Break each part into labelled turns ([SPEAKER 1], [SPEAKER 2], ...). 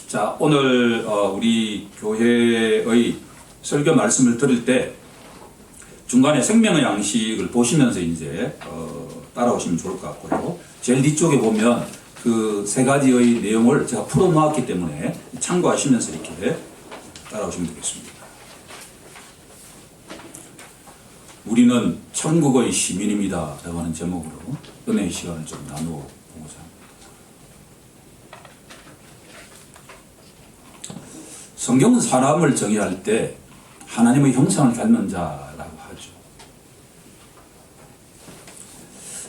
[SPEAKER 1] 자, 오늘 우리 교회의 설교 말씀을 들을 때 중간에 생명의 양식을 보시면서 이제 따라오시면 좋을 것 같고요. 제일 뒤쪽에 보면 그 세 가지의 내용을 제가 풀어놓았기 때문에 참고하시면서 이렇게 따라오시면 되겠습니다. 우리는 천국의 시민입니다 라고 하는 제목으로 은혜의 시간을 좀 나누어 보고자 합니다. 성경은 사람을 정의할 때 하나님의 형상을 닮은 자라고 하죠.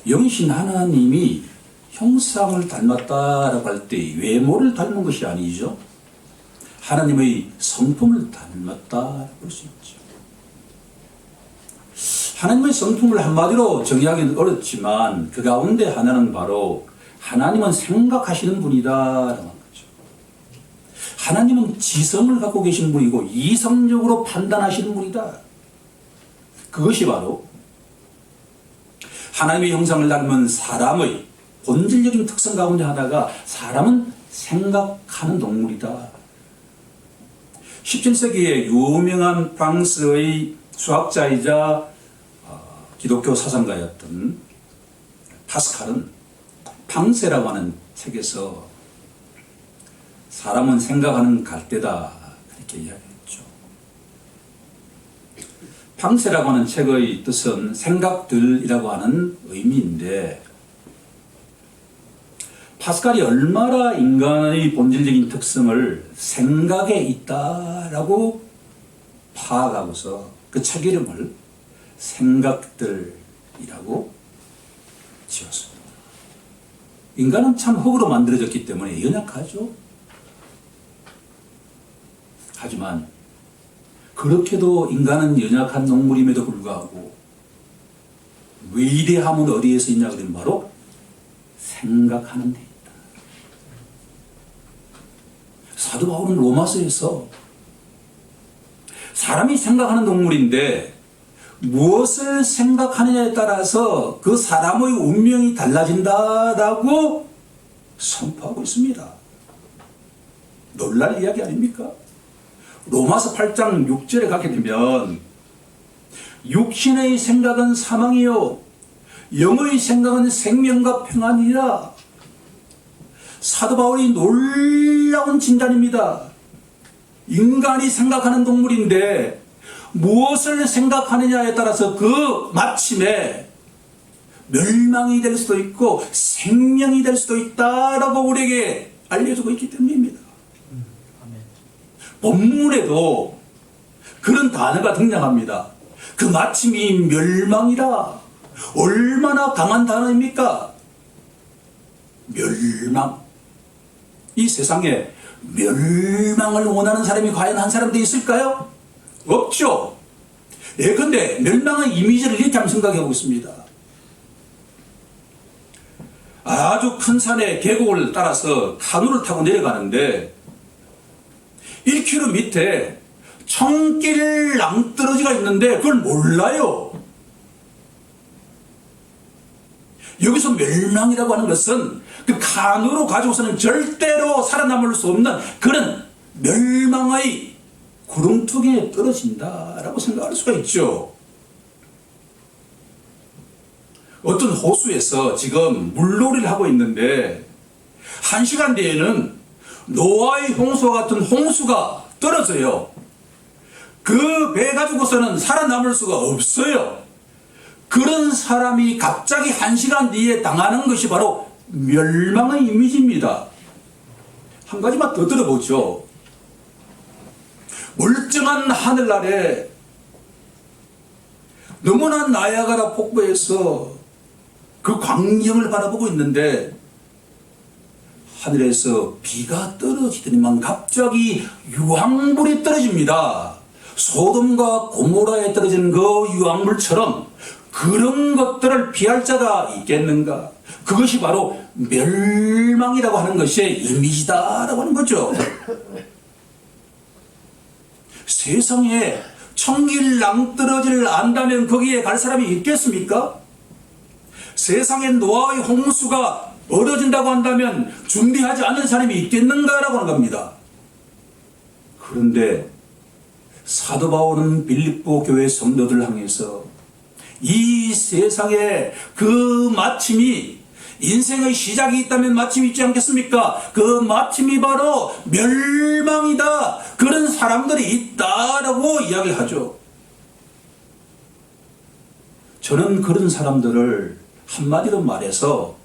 [SPEAKER 1] 영신 하나님이 형상을 닮았다라고 할 때 외모를 닮은 것이 아니죠. 하나님의 성품을 닮았다라고 할 수 있죠. 하나님의 성품을 한마디로 정의하기는 어렵지만 그 가운데 하나는 바로 하나님은 생각하시는 분이다라고 하는 거죠. 하나님은 지성을 갖고 계신 분이고 이성적으로 판단하시는 분이다. 그것이 바로 하나님의 형상을 닮은 사람의 본질적인 특성 가운데 하나가 사람은 생각하는 동물이다. 17세기의 유명한 프랑스의 수학자이자 기독교 사상가였던 파스칼은 팡세라고 하는 책에서 사람은 생각하는 갈대다 이렇게 이야기했죠. 팡세라고 하는 책의 뜻은 생각들이라고 하는 의미인데 파스칼이 얼마나 인간의 본질적인 특성을 생각에 있다라고 파악하고서 그 책 이름을 생각들이라고 지었습니다. 인간은 참 흙으로 만들어졌기 때문에 연약하죠. 하지만 그렇게도 인간은 연약한 동물임에도 불구하고 위대함은 어디에서 있냐 그러면 바로 생각하는 데 있다. 사도 바울은 로마서에서 사람이 생각하는 동물인데 무엇을 생각하느냐에 따라서 그 사람의 운명이 달라진다라고 선포하고 있습니다. 놀랄 이야기 아닙니까? 로마서 8장 6절에 가게 되면 육신의 생각은 사망이요 영의 생각은 생명과 평안이라. 사도 바울이 놀라운 진단입니다. 인간이 생각하는 동물인데 무엇을 생각하느냐에 따라서 그 마침에 멸망이 될 수도 있고 생명이 될 수도 있다라고 우리에게 알려주고 있기 때문입니다. 본문에도 그런 단어가 등장합니다. 그 마침이 멸망이라. 얼마나 강한 단어입니까? 멸망. 이 세상에 멸망을 원하는 사람이 과연 한 사람도 있을까요? 없죠. 예컨대 멸망의 이미지를 이렇게 한번 생각해 보겠습니다. 아주 큰 산의 계곡을 따라서 카누를 타고 내려가는데 1km 밑에 청길 낭떠러지가 있는데 그걸 몰라요. 여기서 멸망이라고 하는 것은 그 카누로 가지고서는 절대로 살아남을 수 없는 그런 멸망의 구렁텅이에 떨어진다라고 생각할 수가 있죠. 어떤 호수에서 지금 물놀이를 하고 있는데 1시간 뒤에는 노아의 홍수와 같은 홍수가 떨어져요. 그 배 가지고서는 살아남을 수가 없어요. 그런 사람이 갑자기 1시간 뒤에 당하는 것이 바로 멸망의 이미지입니다. 한 가지만 더 들어보죠. 멀쩡한 하늘 아래 너무나 나야가라 폭포에서 그 광경을 바라보고 있는데 하늘에서 비가 떨어지더니만 갑자기 유황불이 떨어집니다. 소돔과 고모라에 떨어진 그 유황불처럼 그런 것들을 피할 자가 있겠는가? 그것이 바로 멸망이라고 하는 것의 이미지다라고 하는 거죠. 세상에 청길 낭떠러지를 안다면 거기에 갈 사람이 있겠습니까? 세상에 노아의 홍수가 벌어진다고 한다면 준비하지 않은 사람이 있겠는가라고 하는 겁니다. 그런데 사도 바울은 빌립보 교회 성도들 향해서 이 세상에 그 마침이 인생의 시작이 있다면 마침이 있지 않겠습니까? 그 마침이 바로 멸망이다. 그런 사람들이 있다라고 이야기를 하죠. 저는 그런 사람들을 한마디로 말해서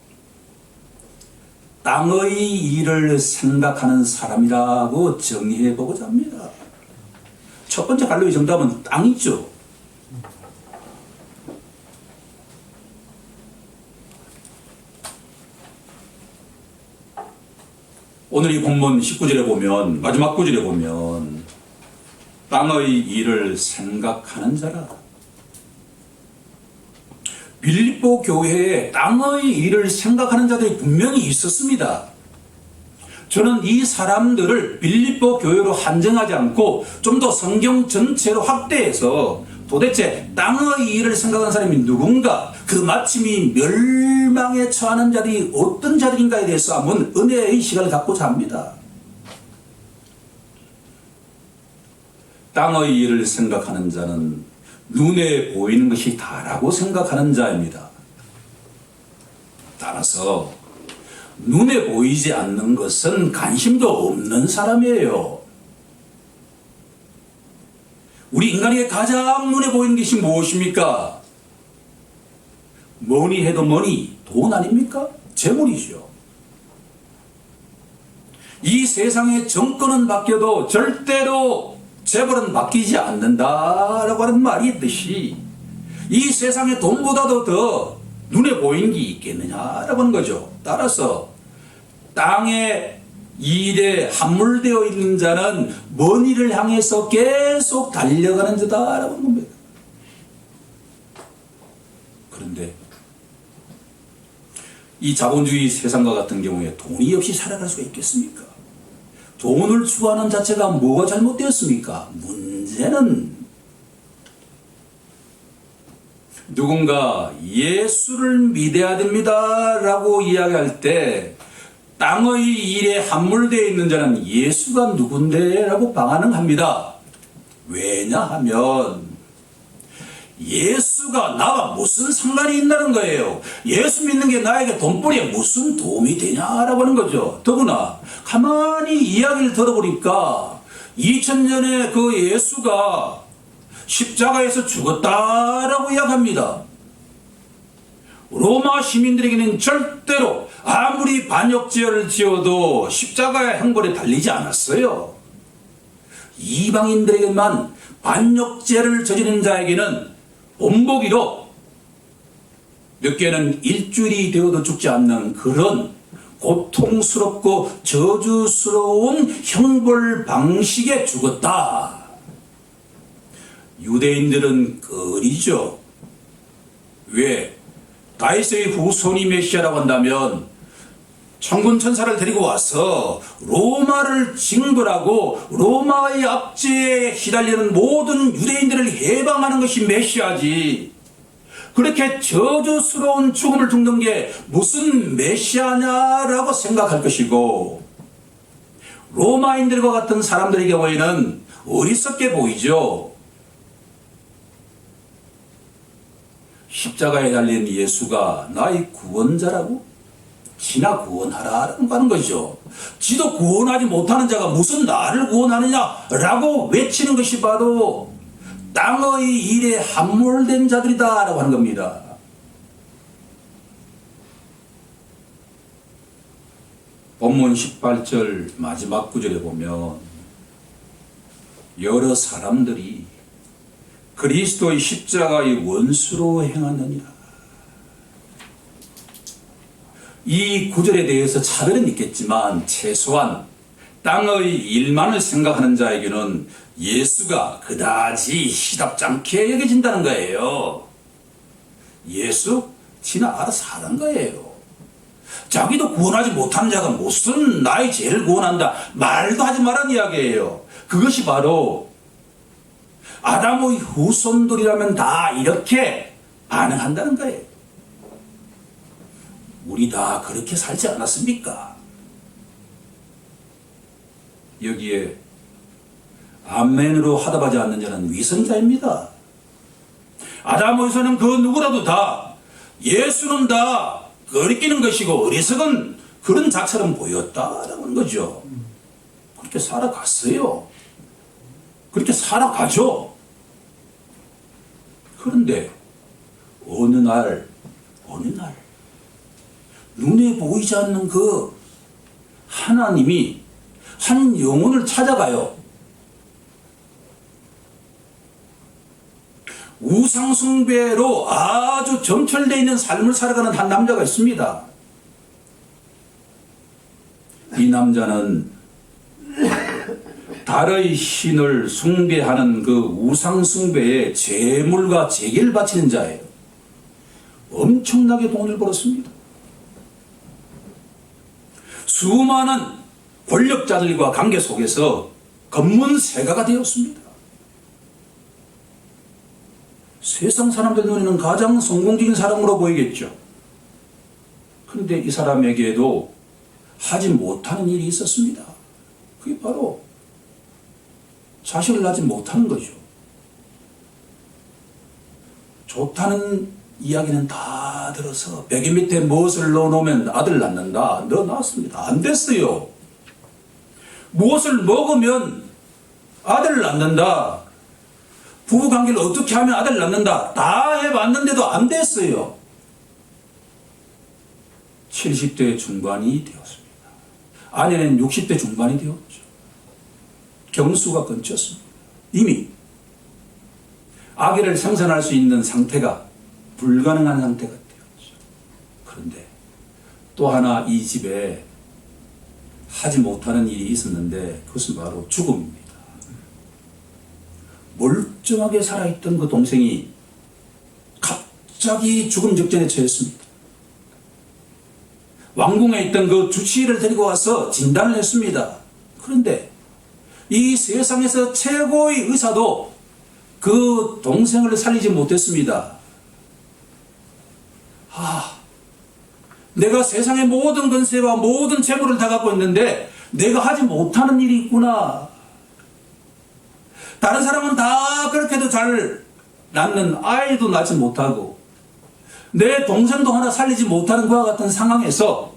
[SPEAKER 1] 땅의 일을 생각하는 사람이라고 정의해 보고자 합니다. 첫 번째 갈로의 정답은 땅이죠. 오늘 이 본문 19절에 보면, 마지막 구절에 보면 땅의 일을 생각하는 자라. 빌립보 교회에 땅의 일을 생각하는 자들이 분명히 있었습니다. 저는 이 사람들을 빌립보 교회로 한정하지 않고 좀 더 성경 전체로 확대해서 도대체 땅의 일을 생각하는 사람이 누군가, 그 마침이 멸망에 처하는 자들이 어떤 자들인가에 대해서 한번 은혜의 시간을 갖고자 합니다. 땅의 일을 생각하는 자는 눈에 보이는 것이 다라고 생각하는 자입니다. 따라서 눈에 보이지 않는 것은 관심도 없는 사람이에요. 우리 인간에게 가장 눈에 보이는 것이 무엇입니까? 뭐니 해도 뭐니 돈 아닙니까? 재물이죠. 이 세상의 정권은 바뀌어도 절대로 재벌은 바뀌지 않는다라고 하는 말이 있듯이 이 세상에 돈보다도 더 눈에 보이는 게 있겠느냐라고 하는 거죠. 따라서 땅의 일에 함몰되어 있는 자는 먼 일을 향해서 계속 달려가는 자다라고 하는 겁니다. 그런데 이 자본주의 세상과 같은 경우에 돈이 없이 살아갈 수가 있겠습니까? 돈을 추구하는 자체가 뭐가 잘못되었습니까? 문제는 누군가 예수를 믿어야 됩니다 라고 이야기할 때 땅의 일에 함몰되어 있는 자는 예수가 누군데? 라고 반항합니다. 왜냐하면 예수가 나와 무슨 상관이 있다는 거예요. 예수 믿는 게 나에게 돈벌이에 무슨 도움이 되냐라고 하는 거죠. 더구나 가만히 이야기를 들어보니까 2000년에 그 예수가 십자가에서 죽었다라고 이야기합니다. 로마 시민들에게는 절대로 아무리 반역죄를 지어도 십자가의 형벌에 달리지 않았어요. 이방인들에게만 반역죄를 저지른 자에게는 본보기로 몇 개는 일주일이 되어도 죽지 않는 그런 고통스럽고 저주스러운 형벌 방식에 죽었다. 유대인들은 꺼리죠. 왜? 다윗의 후손이 메시아라고 한다면 천군 천사를 데리고 와서 로마를 징벌하고 로마의 압제에 시달리는 모든 유대인들을 해방하는 것이 메시아지. 그렇게 저주스러운 죽음을 죽는 게 무슨 메시아냐라고 생각할 것이고, 로마인들과 같은 사람들의 경우에는 어리석게 보이죠. 십자가에 달린 예수가 나의 구원자라고? 지나 구원하라라는 거 하는 거죠. 지도 구원하지 못하는 자가 무슨 나를 구원하느냐라고 외치는 것이 바로 땅의 일에 함몰된 자들이다라고 하는 겁니다. 본문 18절 마지막 구절에 보면 여러 사람들이 그리스도의 십자가의 원수로 행하느니라. 이 구절에 대해서 차별은 있겠지만 최소한 땅의 일만을 생각하는 자에게는 예수가 그다지 시답지 않게 여겨진다는 거예요. 예수? 지나 알아서 하는 거예요. 자기도 구원하지 못한 자가 무슨 나의 죄를 구원한다 말도 하지 말라는 이야기예요. 그것이 바로 아담의 후손들이라면 다 이렇게 반응한다는 거예요. 우리 다 그렇게 살지 않았습니까? 여기에 아멘으로 화답하지 않는 자는 위선자입니다. 아담에서는 그 누구라도 다 예수는 다 거리끼는 것이고 어리석은 그런 자처럼 보였다라는 거죠. 그렇게 살아갔어요. 그렇게 살아가죠. 그런데 어느 날 눈에 보이지 않는 그 하나님이 한 영혼을 찾아가요. 우상숭배로 아주 점철되어 있는 삶을 살아가는 한 남자가 있습니다. 이 남자는 달의 신을 숭배하는 그 우상숭배에 제물과 제기를 바치는 자예요. 엄청나게 돈을 벌었습니다. 수많은 권력자들과 관계 속에서 검문세가가 되었습니다. 세상 사람들 눈에는 가장 성공적인 사람으로 보이겠죠. 그런데 이 사람에게도 하지 못하는 일이 있었습니다. 그게 바로 자식을 낳지 못하는 거죠. 좋다는 이야기는 다 들어서 베개 밑에 무엇을 넣어놓으면 아들 낳는다. 넣어놨습니다. 안 됐어요. 무엇을 먹으면 아들을 낳는다. 부부관계를 어떻게 하면 아들을 낳는다. 다 해봤는데도 안 됐어요. 70대 중반이 되었습니다. 아내는 60대 중반이 되었죠. 경수가 끊겼습니다. 이미 아기를 생산할 수 있는 상태가 불가능한 상태가 되었죠. 그런데 또 하나 이 집에 하지 못하는 일이 있었는데 그것은 바로 죽음입니다. 멀쩡하게 살아있던 그 동생이 갑자기 죽음 직전에 처했습니다. 왕궁에 있던 그 주치의를 데리고 와서 진단을 했습니다. 그런데 이 세상에서 최고의 의사도 그 동생을 살리지 못했습니다. 내가 세상의 모든 권세와 모든 재물을 다 갖고 있는데 내가 하지 못하는 일이 있구나. 다른 사람은 다 그렇게도 잘 낳는 아이도 낳지 못하고 내 동생도 하나 살리지 못하는 그와 같은 상황에서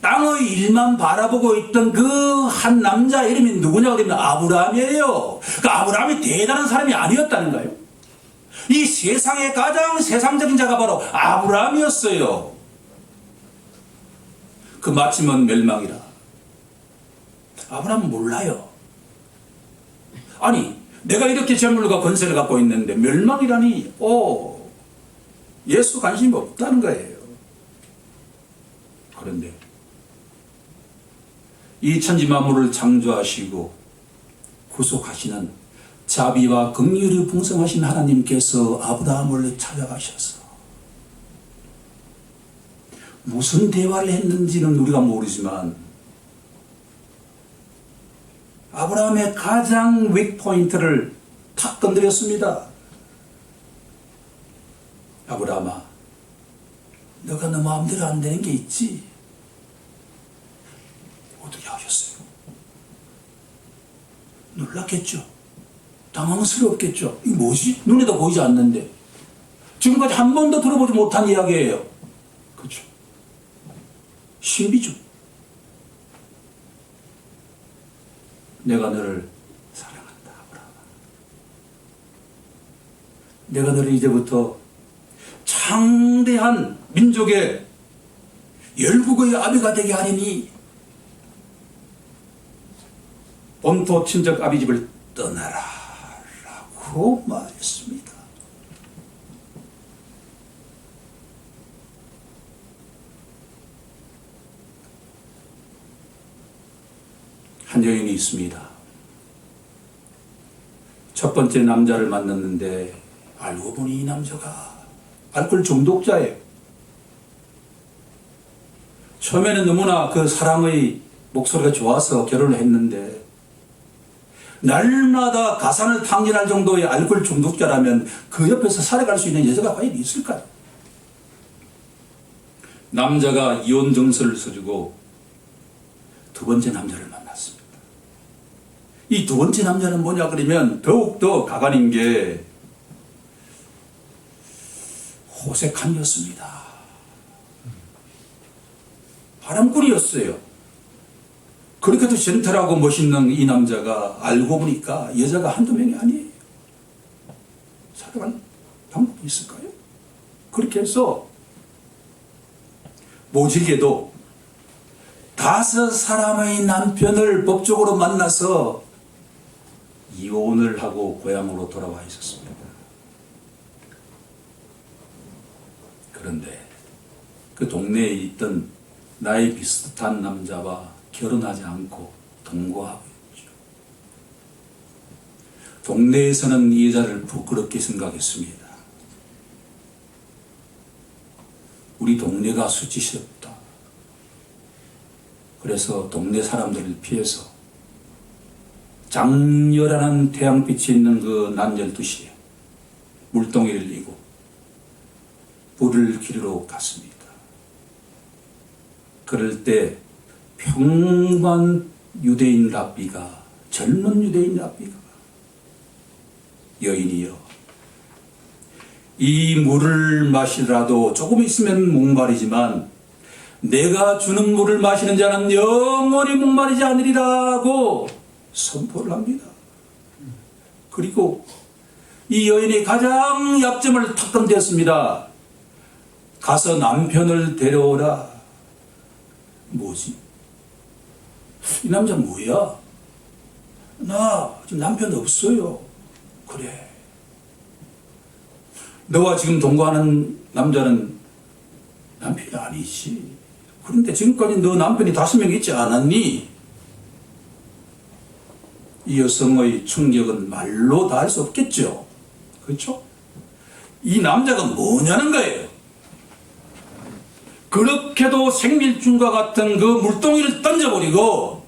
[SPEAKER 1] 땅의 일만 바라보고 있던 그 한 남자 이름이 누구냐고 하면 아브라함이에요. 그 아브라함이 대단한 사람이 아니었다는가요? 이 세상의 가장 세상적인 자가 바로 아브라함이었어요. 그 마침은 멸망이라. 아브라함은 몰라요. 아니 내가 이렇게 재물과 권세를 갖고 있는데 멸망이라니 예수 관심이 없다는 거예요. 그런데 이 천지만물을 창조하시고 구속하시는 자비와 긍휼이 풍성하신 하나님께서 아브라함을 찾아가셔서 무슨 대화를 했는지는 우리가 모르지만 아브라함의 가장 윅포인트를 탁 건드렸습니다. 아브라함아, 너가 너 마음대로 안 되는 게 있지? 어떻게 하셨어요? 놀랐겠죠? 당황스럽겠죠? 이게 뭐지? 눈에도 보이지 않는데 지금까지 한 번도 들어보지 못한 이야기예요. 그렇죠? 신비죠. 내가 너를 사랑한다, 아브라함아. 내가 너를 이제부터 창대한 민족의 열국의 아비가 되게 하리니 본토 친척 아비 집을 떠나라 라고 말했습니다. 한 여인이 있습니다. 첫 번째 남자를 만났는데 알고 보니 이 남자가 알코올 중독자예요. 처음에는 너무나 그 사랑의 목소리가 좋아서 결혼을 했는데 날마다 가산을 탕진할 정도의 알코올 중독자라면 그 옆에서 살아갈 수 있는 여자가 과연 있을까요? 남자가 이혼 증서를 써주고 두 번째 남자를 만났습니다. 이 두 번째 남자는 뭐냐 그러면 더욱더 가관인 게 호색함이었습니다. 바람꾼이었어요. 그렇게도 젠틀하고 멋있는 이 남자가 알고 보니까 여자가 한두 명이 아니에요. 살아갈 방법이 있을까요? 그렇게 해서 모질게도 5사람의 남편을 법적으로 만나서 이혼을 하고 고향으로 돌아와 있었습니다. 그런데 그 동네에 있던 나이 비슷한 남자와 결혼하지 않고 동거하고 있죠. 동네에서는 이 여자를 부끄럽게 생각했습니다. 우리 동네가 수치스럽다. 그래서 동네 사람들을 피해서 장렬한 태양빛이 있는 그 낮 12시에 물동이를 이고 불을 기르러 갔습니다. 그럴 때 평범한 유대인 랍비가, 젊은 유대인 랍비가, 여인이여, 이 물을 마시더라도 조금 있으면 목마르지만 내가 주는 물을 마시는 자는 영원히 목마르지 않으리라고 선포를 합니다. 그리고 이 여인의 가장 약점을 탁 건드렸습니다. 가서 남편을 데려오라. 뭐지? 이 남자 뭐야? 나 지금 남편 없어요. 그래. 너와 지금 동거하는 남자는 남편이 아니지. 그런데 지금까지 너 남편이 5명 있지 않았니? 이 여성의 충격은 말로 다 할 수 없겠죠. 그렇죠? 이 남자가 뭐냐는 거예요. 그렇게도 생밀준과 같은 그 물동이를 던져버리고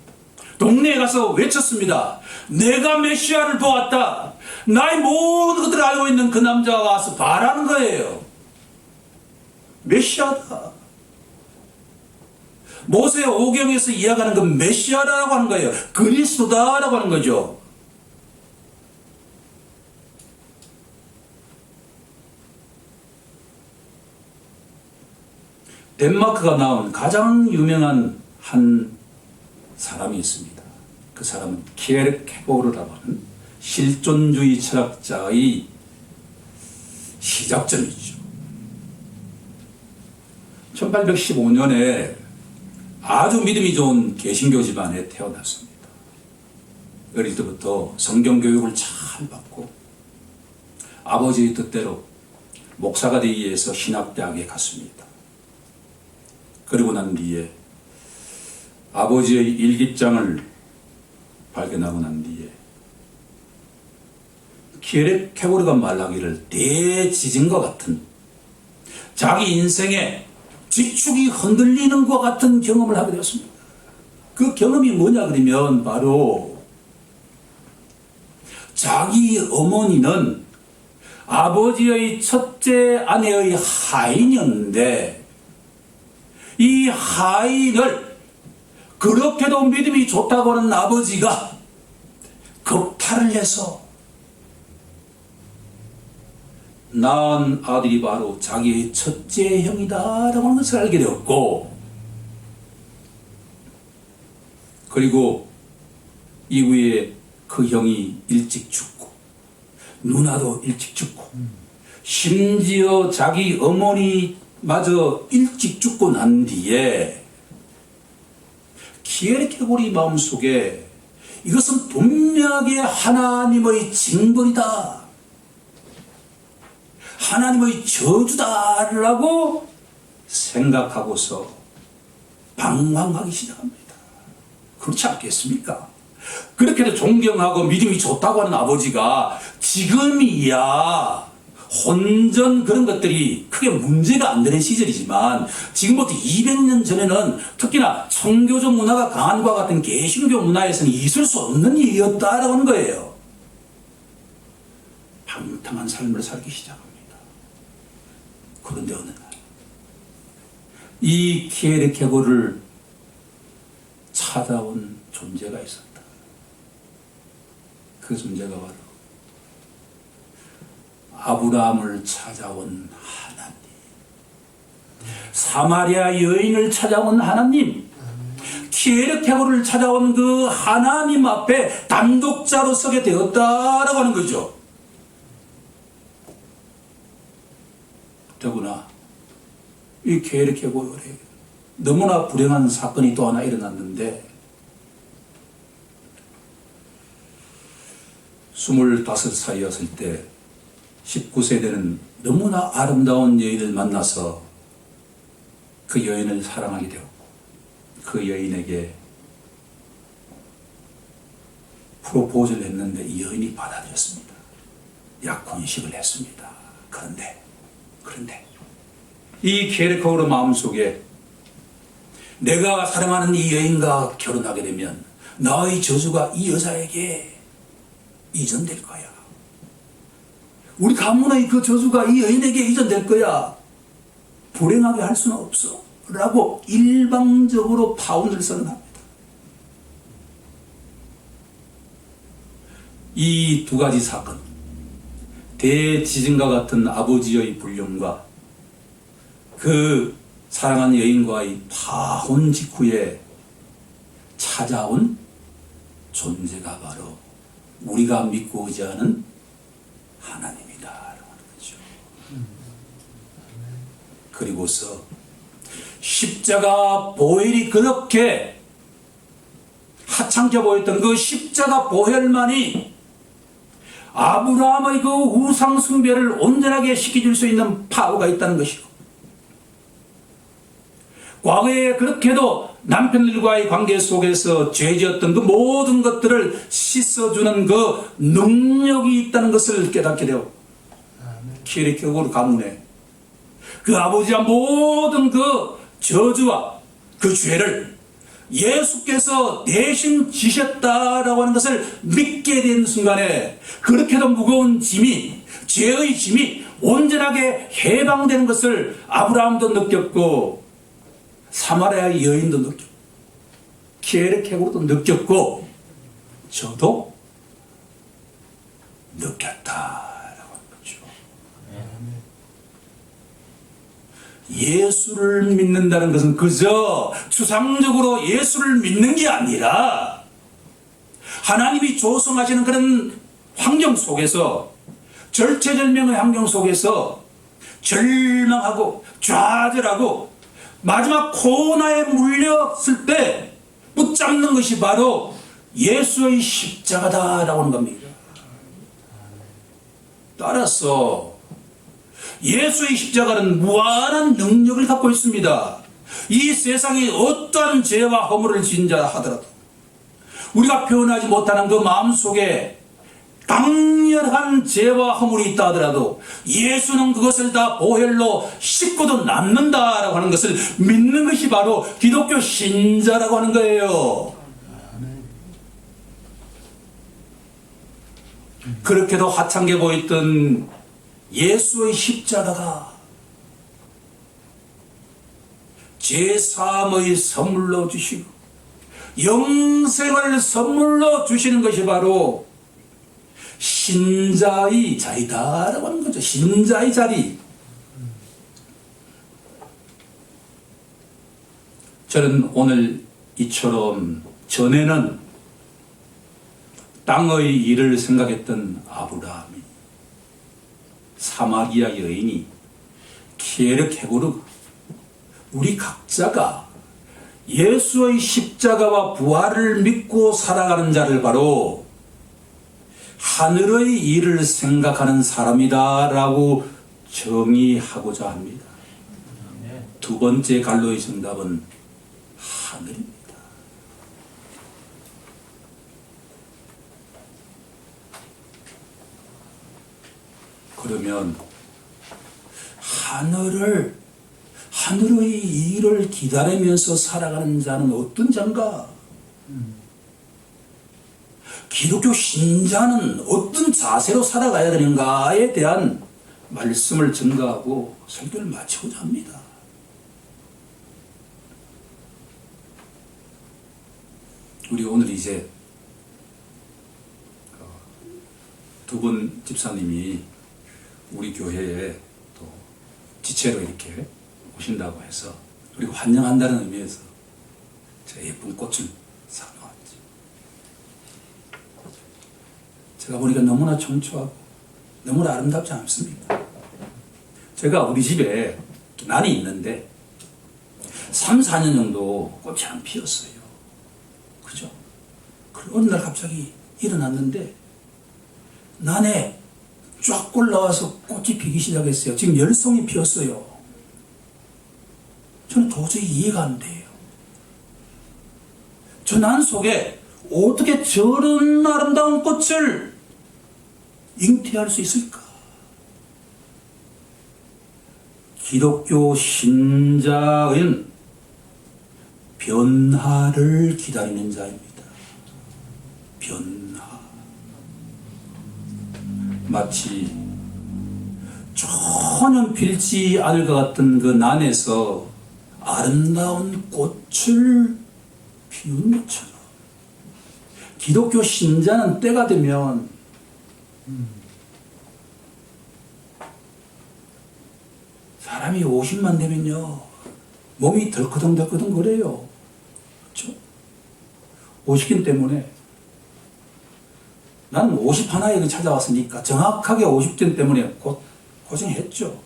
[SPEAKER 1] 동네에 가서 외쳤습니다. 내가 메시아를 보았다. 나의 모든 것들을 알고 있는 그 남자가 와서 바라는 거예요. 메시아다. 모세 오경에서 이야기하는 그 메시아라고 하는 거예요. 그리스도다라고 하는 거죠. 덴마크가 나온 가장 유명한 한 사람이 있습니다. 그 사람은 키에르케고르라고 하는 실존주의 철학자의 시작점이죠. 1815년에 아주 믿음이 좋은 개신교 집안에 태어났습니다. 어릴 때부터 성경 교육을 잘 받고 아버지의 뜻대로 목사가 되기 위해서 신학대학에 갔습니다. 그리고 난 뒤에 아버지의 일기장을 발견하고 난 뒤에 키에르케고르가 말하기를 대지진과 같은 자기 인생의 지축이 흔들리는 것 같은 경험을 하게 되었습니다. 그 경험이 뭐냐 그러면 바로 자기 어머니는 아버지의 첫째 아내의 하인이었는데 이 하인을 그렇게도 믿음이 좋다고 하는 아버지가 겁탈을 해서 낳은 아들이 바로 자기의 첫째 형이다라고 하는 것을 알게 되었고, 그리고 이후에 그 형이 일찍 죽고 누나도 일찍 죽고 심지어 자기 어머니마저 일찍 죽고 난 뒤에 키에르케고르의 마음속에 이것은 분명하게 하나님의 징벌이다, 하나님의 저주다라고 생각하고서 방황하기 시작합니다. 그렇지 않겠습니까? 그렇게도 존경하고 믿음이 좋다고 하는 아버지가 지금이야 혼전 그런 것들이 크게 문제가 안 되는 시절이지만 지금부터 200년 전에는 특히나 청교적 문화가 강한 것과 같은 개신교 문화에서는 있을 수 없는 일이었다라고 하는 거예요. 방탕한 삶을 살기 시작합니다. 그런데 어느 날 이 키에르케고르를 찾아온 존재가 있었다. 그 존재가 바로 아브라함을 찾아온 하나님, 사마리아 여인을 찾아온 하나님, 키에르케고를 찾아온 그 하나님 앞에 단독자로 서게 되었다라고 하는 거죠. 더구나 이 키에르케고에 너무나 불행한 사건이 또 하나 일어났는데, 25살이었을 때 19세 되는 너무나 아름다운 여인을 만나서 그 여인을 사랑하게 되었고, 그 여인에게 프로포즈를 했는데 이 여인이 받아들였습니다. 약혼식을 했습니다. 그런데 이 케르케고르 마음속에 내가 사랑하는 이 여인과 결혼하게 되면 나의 저주가 이 여자에게 이전될 거야. 우리 가문의 그 저주가 이 여인에게 이전될 거야. 불행하게 할 수는 없어 라고 일방적으로 파혼을 선언합니다. 이 두 가지 사건, 대지진과 같은 아버지의 불륜과 그 사랑하는 여인과의 파혼 직후에 찾아온 존재가 바로 우리가 믿고 의지하는 하나님이다라고 하는 거죠. 그리고서 십자가 보혈이 그렇게 하찮게 보였던 그 십자가 보혈만이 아브라함의 그 우상 숭배를 온전하게 시켜줄 수 있는 파워가 있다는 것이고, 과거에 그렇게도 남편들과의 관계 속에서 죄지었던 그 모든 것들을 씻어주는 그 능력이 있다는 것을 깨닫게 되고, 키에르케고르 가문에 그 아버지와 모든 그 저주와 그 죄를 예수께서 대신 지셨다라고 하는 것을 믿게 된 순간에 그렇게도 무거운 짐이, 죄의 짐이 온전하게 해방되는 것을 아브라함도 느꼈고, 사마리아 여인도 느꼈고, 키에르케고르도 느꼈고, 저도 느꼈다라고 하는 거죠. 예수를 믿는다는 것은 그저 추상적으로 예수를 믿는 게 아니라 하나님이 조성하시는 그런 환경 속에서, 절체절명의 환경 속에서 절망하고 좌절하고 마지막 고난에 물렸을 때 붙잡는 것이 바로 예수의 십자가다라고 하는 겁니다. 따라서 예수의 십자가는 무한한 능력을 갖고 있습니다. 이 세상에 어떠한 죄와 허물을 지은 자 하더라도, 우리가 표현하지 못하는 그 마음속에 강렬한 죄와 허물이 있다 하더라도 예수는 그것을 다 보혈로 씻고도 남는다라고 하는 것을 믿는 것이 바로 기독교 신자라고 하는 거예요. 그렇게도 하찮게 보였던 예수의 십자가가 죄사함의 선물로 주시고 영생을 선물로 주시는 것이 바로 신자의 자리다라고 하는 거죠. 신자의 자리. 저는 오늘 이처럼 전에는 땅의 일을 생각했던 아브라함이, 사마리아 여인이, 키에르케고르, 우리 각자가 예수의 십자가와 부활을 믿고 살아가는 자를 바로 하늘의 일을 생각하는 사람이다라고 정의하고자 합니다. 두 번째 갈로의 정답은 하늘입니다. 그러면 하늘의 일을 기다리면서 살아가는 자는 어떤 자인가? 기독교 신자는 어떤 자세로 살아가야 되는가에 대한 말씀을 증가하고 설교를 마치고자 합니다. 우리 오늘 이제 두 분 집사님이 우리 교회에 또 지체로 이렇게 오신다고 해서 그리고 환영한다는 의미에서 제가 예쁜 꽃을 사놓았지. 제가 보니까 너무나 청초하고 너무나 아름답지 않습니까? 제가 우리 집에 난이 있는데 3, 4년 정도 꽃이 안 피었어요. 그죠? 그리고 어느 날 갑자기 일어났는데 난에 쫙 올라와서 꽃이 피기 시작했어요. 지금 10송이 피었어요. 저는 도저히 이해가 안 돼요. 저 난 속에 어떻게 저런 아름다운 꽃을 잉태할 수 있을까? 기독교 신자의 변화를 기다리는 자입니다. 변화. 마치 전혀 필지 않을 것 같은 그 난에서 아름다운 꽃을 피운 것처럼 기독교 신자는 때가 되면 사람이 50만 되면요 몸이 덜커덩덜커덩 거려요. 그렇죠? 50긴 때문에 나는 50 하나에 찾아왔으니까 정확하게 50년 때문에 고생했죠.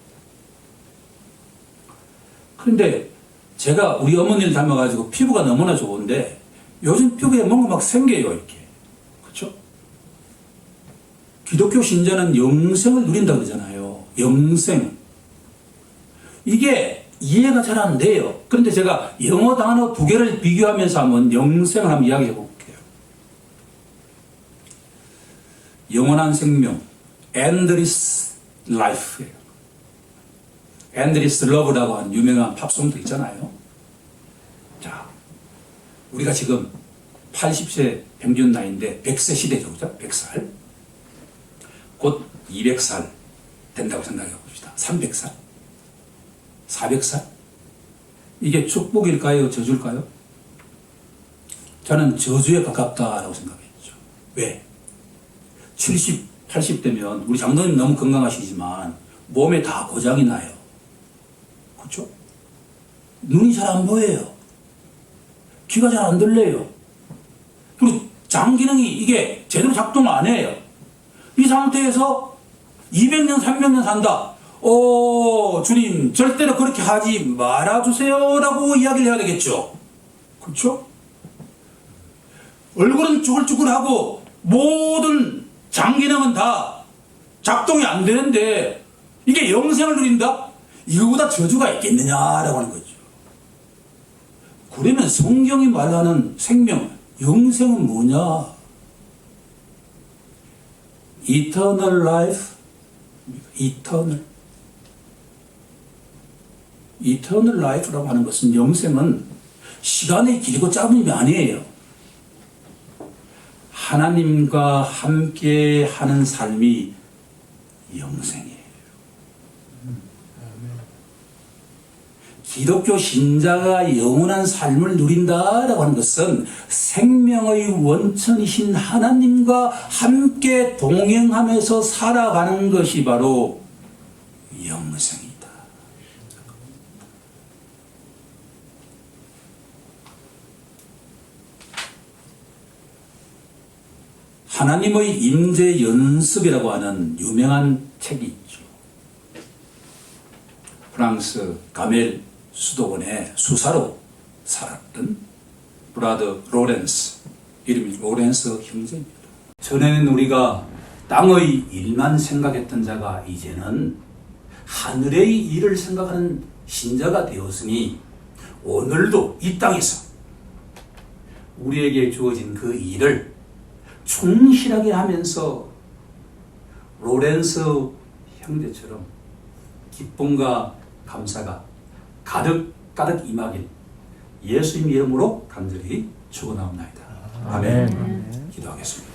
[SPEAKER 1] 그런데 제가 우리 어머니를 닮아가지고 피부가 너무나 좋은데 요즘 피부에 뭔가 막 생겨요, 이렇게. 그렇죠? 기독교 신자는 영생을 누린다 그러잖아요. 영생. 이게 이해가 잘 안 돼요. 그런데 제가 영어 단어 두 개를 비교하면서 한번 영생을 한번 이야기해 볼게요. 영원한 생명, endless life예요. endless love라고 하는 유명한 팝송도 있잖아요. 자, 우리가 지금 80세 평균 나이인데 100세 시대죠, 그죠? 100살. 곧 200살 된다고 생각해 봅시다. 300살? 400살? 이게 축복일까요? 저주일까요? 저는 저주에 가깝다라고 생각했죠. 왜? 70, 80 되면 우리 장로님 너무 건강하시지만 몸에 다 고장이 나요. 그렇죠? 눈이 잘 안 보여요. 귀가 잘 안 들려요. 그리고 장 기능이 이게 제대로 작동을 안 해요. 이 상태에서 200년, 300년 산다. 주님, 절대로 그렇게 하지 말아주세요. 라고 이야기를 해야 되겠죠. 그렇죠? 얼굴은 쭈글쭈글하고 모든 장기능은 다 작동이 안 되는데 이게 영생을 누린다? 이거보다 저주가 있겠느냐라고 하는 거죠. 그러면 성경이 말하는 생명, 영생은 뭐냐? Eternal life, Eternal life라고 하는 것은 영생은 시간이 길고 짧은 게 아니에요. 하나님과 함께 하는 삶이 영생이에요. 기독교 신자가 영원한 삶을 누린다라고 하는 것은 생명의 원천이신 하나님과 함께 동행하면서 살아가는 것이 바로 영생이다. 하나님의 임재 연습이라고 하는 유명한 책이 있죠. 프랑스 가멜 수도원에 수사로 살았던 브라더 로렌스, 이름이 로렌스 형제입니다. 전에는 우리가 땅의 일만 생각했던 자가 이제는 하늘의 일을 생각하는 신자가 되었으니 오늘도 이 땅에서 우리에게 주어진 그 일을 충실하게 하면서 로렌스 형제처럼 기쁨과 감사가 가득 임하길 예수님 이름으로 간절히 축원하옵나이다. 아멘. 기도하겠습니다.